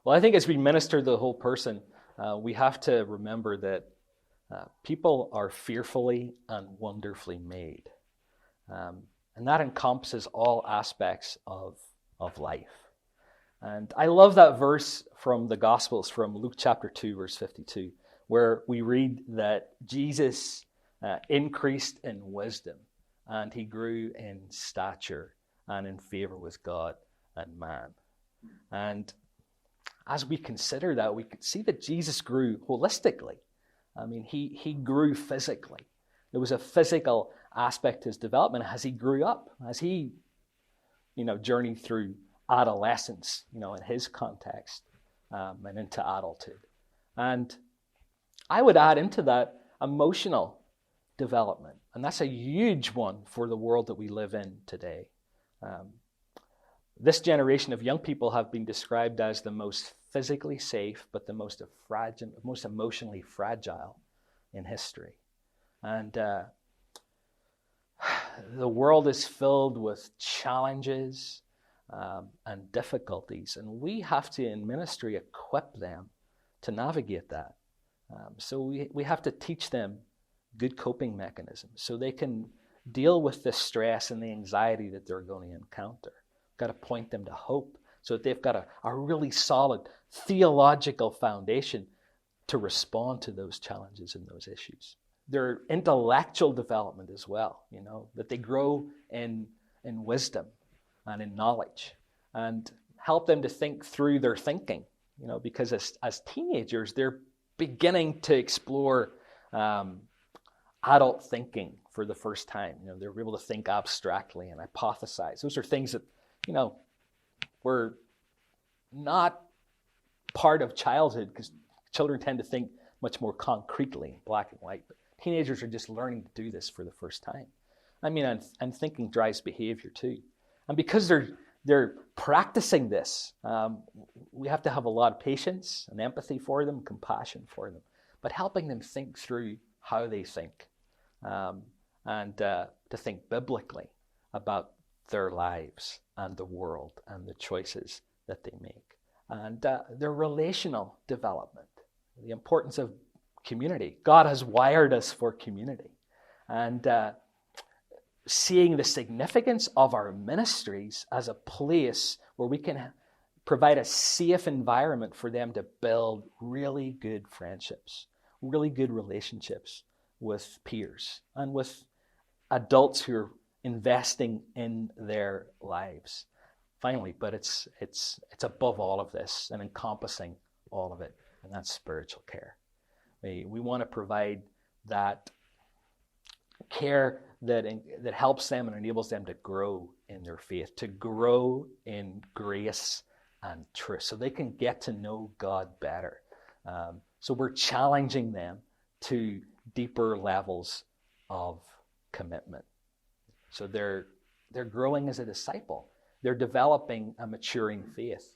Well, I think as we minister to the whole person, we have to remember that people are fearfully and wonderfully made. And that encompasses all aspects of life. And I love that verse from the Gospels, from Luke chapter 2, verse 52, where we read that Jesus increased in wisdom and he grew in stature and in favor with God and man. And as we consider that, we can see that Jesus grew holistically. I mean, he grew physically. There was a physical aspect to his development as he grew up, as he, journeyed through adolescence, in his context, and into adulthood. And I would add into that emotional development. And that's a huge one for the world that we live in today. This generation of young people have been described as the most physically safe, but the most emotionally fragile in history. And the world is filled with challenges and difficulties, and we have to, in ministry, equip them to navigate that. So we have to teach them good coping mechanisms so they can deal with the stress and the anxiety that they're going to encounter. We've got to point them to hope so that they've got a really solid theological foundation to respond to those challenges and those issues. Their intellectual development as well, that they grow in wisdom and in knowledge, and help them to think through their thinking, because as teenagers, they're beginning to explore adult thinking for the first time. They're able to think abstractly and hypothesize. Those are things that, were not part of childhood, because children tend to think much more concretely, black and white. But teenagers are just learning to do this for the first time. I mean, and thinking drives behavior too. And because they're practicing this, we have to have a lot of patience and empathy for them, compassion for them, but helping them think through how they think, and to think biblically about their lives and the world and the choices that they make. And their relational development, the importance of community. God has wired us for community. And seeing the significance of our ministries as a place where we can provide a safe environment for them to build really good friendships, really good relationships with peers and with adults who are investing in their lives. Finally, but it's above all of this and encompassing all of it, and that's spiritual care. We want to provide that care that helps them and enables them to grow in their faith, to grow in grace and truth, so they can get to know God better. So we're challenging them to deeper levels of commitment. So they're growing as a disciple. They're developing a maturing faith.